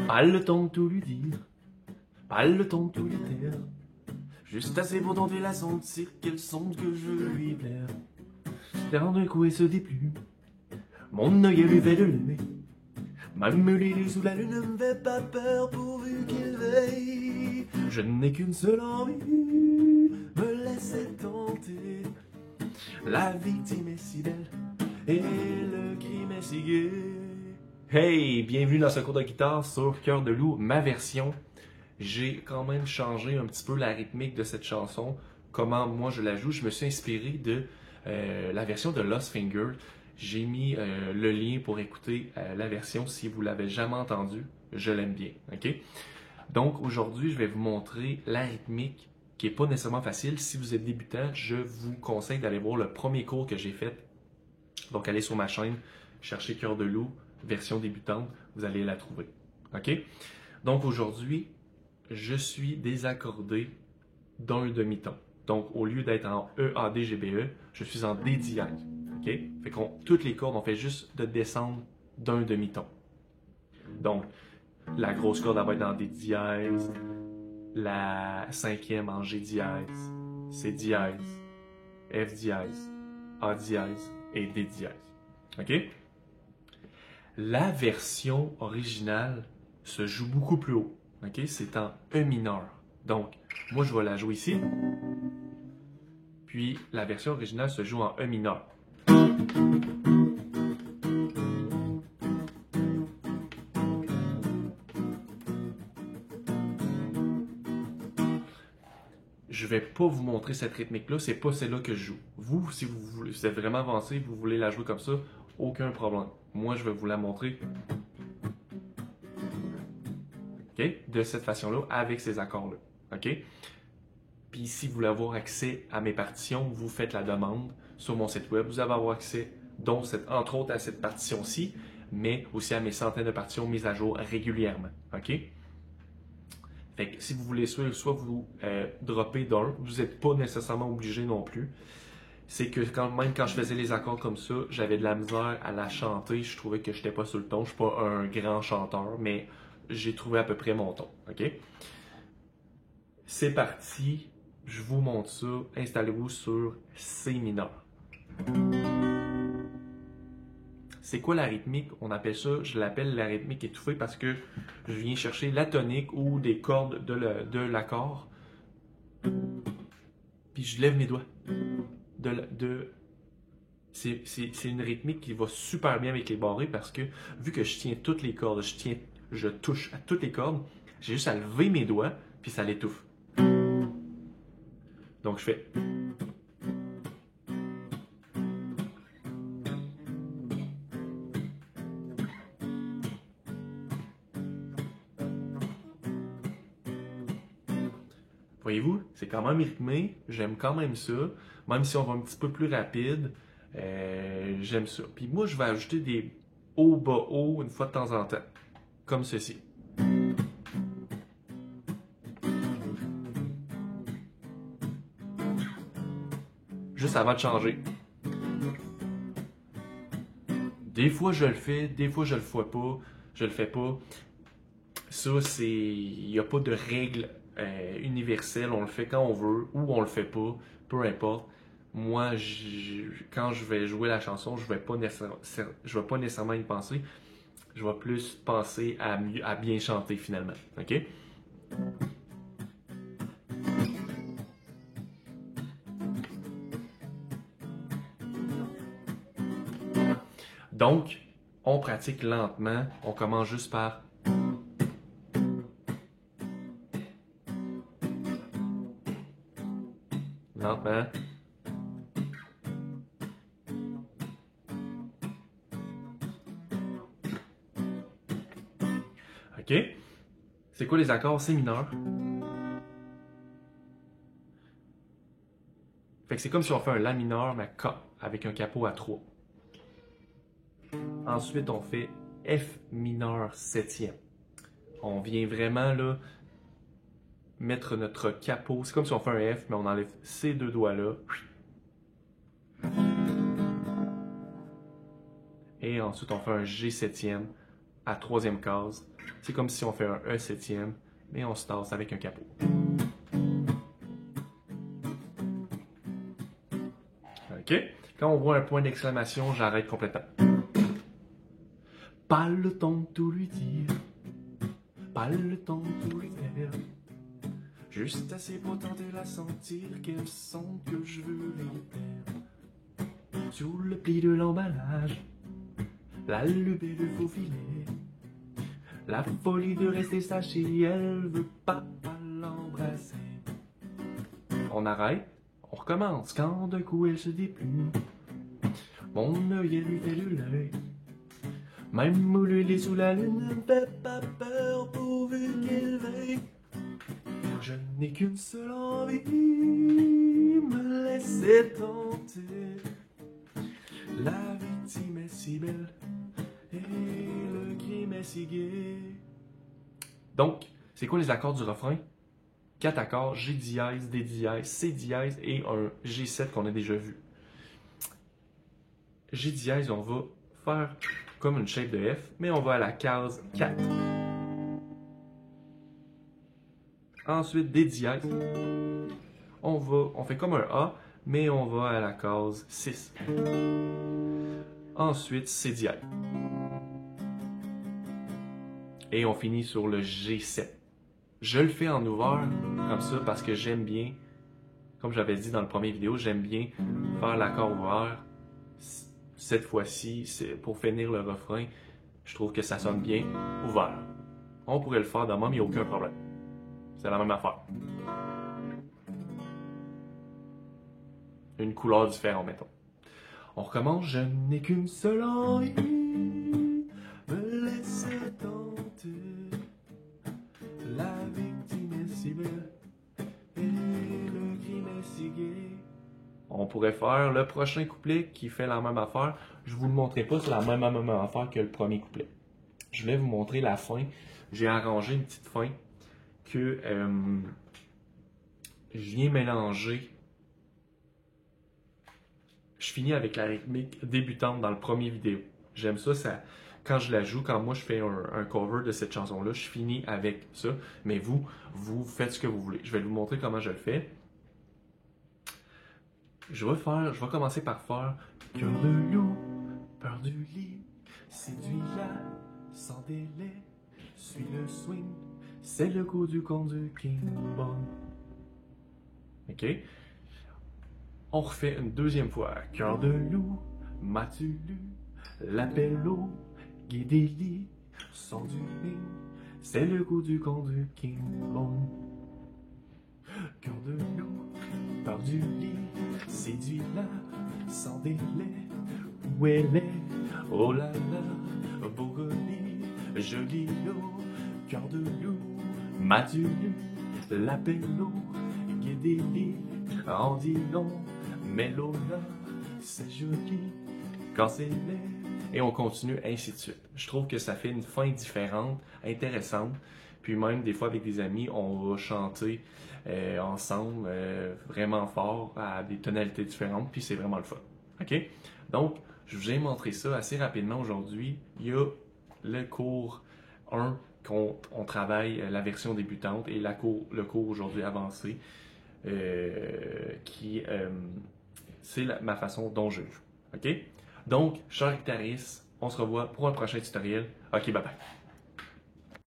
Pas le temps de tout lui dire, pas le temps de tout lui dire. Juste assez pour tenter la sentir qu'elle sente que je lui plaire. Dans un coup, elle se déplume. Mon œil lui fait de l'aimer. Même l'île sous la lune ne me fait pas peur pourvu qu'il veille. Je n'ai qu'une seule envie, me laisser tenter. La victime est si belle et le crime est si gai. Hey, bienvenue dans ce cours de guitare sur Cœur de loup, ma version. J'ai quand même changé un petit peu la rythmique de cette chanson, comment moi je la joue. Je me suis inspiré de la version de Lost Finger. J'ai mis le lien pour écouter la version si vous l'avez jamais entendue. Je l'aime bien, ok? Donc aujourd'hui, je vais vous montrer la rythmique qui n'est pas nécessairement facile. Si vous êtes débutant, je vous conseille d'aller voir le premier cours que j'ai fait. Donc allez sur ma chaîne, cherchez Cœur de loup, version débutante, vous allez la trouver, ok? Donc aujourd'hui, je suis désaccordé d'un demi-ton. Donc, au lieu d'être en E, A, D, G, B, E, je suis en D dièse. OK? Fait qu'on, toutes les cordes, on fait juste de descendre d'un demi-ton. Donc, la grosse corde, elle va être en D dièse, la cinquième en G dièse, C dièse, F dièse, A dièse et D dièse. OK? La version originale se joue beaucoup plus haut. OK? C'est en E mineur. Donc, moi, je vais la jouer ici. Puis, la version originale se joue en E mineur. Je vais pas vous montrer cette rythmique-là, c'est pas celle-là que je joue. Vous, si vous êtes vraiment avancé, vous voulez la jouer comme ça, aucun problème. Moi, je vais vous la montrer. Okay? De cette façon-là, avec ces accords-là. OK? Puis si vous voulez avoir accès à mes partitions, vous faites la demande sur mon site web. Vous allez avoir accès, donc entre autres à cette partition-ci, mais aussi à mes centaines de partitions mises à jour régulièrement. OK? Fait que si vous voulez soit vous droppez d'un, vous n'êtes pas nécessairement obligé non plus. C'est que même quand je faisais les accords comme ça, j'avais de la misère à la chanter. Je trouvais que je n'étais pas sur le ton. Je ne suis pas un grand chanteur, mais j'ai trouvé à peu près mon ton. OK? C'est parti. Je vous montre ça. Installez-vous sur C mineur. C'est quoi la rythmique? On appelle ça, je l'appelle la rythmique étouffée parce que je viens chercher la tonique ou des cordes de l'accord. Puis je lève mes doigts. C'est une rythmique qui va super bien avec les barrés parce que vu que je tiens toutes les cordes, je touche à toutes les cordes, j'ai juste à lever mes doigts puis ça l'étouffe. Donc je fais. Voyez-vous, c'est quand même rythmé, j'aime quand même ça, même si on va un petit peu plus rapide, j'aime ça. Puis moi, je vais ajouter des hauts, bas, hauts une fois de temps en temps, comme ceci. Juste avant de changer. Des fois, je le fais, des fois, je le fais pas. Ça, c'est... Il n'y a pas de règle universelle. On le fait quand on veut ou on le fait pas, peu importe. Moi, quand je vais jouer la chanson, je vais pas nécessairement y penser. Je vais plus penser à bien chanter finalement. OK? Donc, on pratique lentement. On commence juste par... Lentement. OK? C'est quoi les accords? C mineur. Fait que c'est comme si on fait un La mineur, mais avec un capot à 3. Ensuite, on fait F mineur septième. On vient vraiment là mettre notre capot. C'est comme si on fait un F, mais on enlève ces deux doigts-là. Et ensuite, on fait un G septième à la troisième case. C'est comme si on fait un E septième, mais on se tasse avec un capot. OK? Quand on voit un point d'exclamation, j'arrête complètement. Pas le temps de tout lui dire, pas le temps de tout lui faire. Juste assez pour tenter de la sentir, qu'elle sent que je veux les faire. Sous le pli de l'emballage, la lubée de faux filet, la folie de rester sachée, elle veut pas l'embrasser. On arrête, on recommence quand d'un coup elle se déplume. Mon œil, elle lui fait de l'œil. Même moulée sous la lune ne me fait pas peur pourvu qu'elle veille. Je n'ai qu'une seule envie, me laisser tenter. La victime est si belle et le crime est si gai. Donc, c'est quoi les accords du refrain? 4 accords, G dièse, D dièse, C dièse et un G7 qu'on a déjà vu. G dièse, on va faire comme une shape de F, mais on va à la case 4. Ensuite, D dièse. On fait comme un A, mais on va à la case 6. Ensuite, C dièse. Et on finit sur le G7. Je le fais en ouvert comme ça parce que j'aime bien, comme j'avais dit dans le premier vidéo, j'aime bien faire l'accord ouvert. Cette fois-ci, c'est pour finir le refrain, je trouve que ça sonne bien ouvert. On pourrait le faire de même, il n'y a aucun problème. C'est la même affaire. Une couleur différente, mettons. On recommence. Je n'ai qu'une seule envie, me laisser tenter. La victime est si belle et le crime est si gai. On pourrait faire le prochain couplet qui fait la même affaire. Je vous le montrerai pas, c'est la même affaire que le premier couplet. Je voulais vous montrer la fin. J'ai arrangé une petite fin que je viens mélanger. Je finis avec la rythmique débutante dans le premier vidéo. J'aime ça, quand je la joue, quand moi je fais un cover de cette chanson-là, je finis avec ça. Mais vous faites ce que vous voulez. Je vais vous montrer comment je le fais. Je vais commencer par faire cœur de loup, peur du lit, séduis-la sans délai, suis le swing, c'est le coup du con du King Bon. OK? On refait une deuxième fois. Cœur de loup, m'as-tu lu, l'appel au guédéli, son du ring, c'est le coup du con du King Bon. Cœur de loup, peur du lit, séduis-la sans délai, où elle est, oh là là, Bourgogne, joli lot, cœur de loup, m'as-tu lu, l'appel au guédéli, en dit non, mais l'eau-là, c'est joli, quand c'est laid. Et on continue ainsi de suite. Je trouve que ça fait une fin différente, intéressante. Puis même des fois avec des amis, on va chanter ensemble vraiment fort à des tonalités différentes. Puis c'est vraiment le fun. OK? Donc, je vous ai montré ça assez rapidement aujourd'hui. Il y a le cours 1 qu'on travaille la version débutante et le cours aujourd'hui avancé qui c'est ma façon dont je joue. OK? Donc, chers guitaristes, on se revoit pour un prochain tutoriel. OK, bye bye.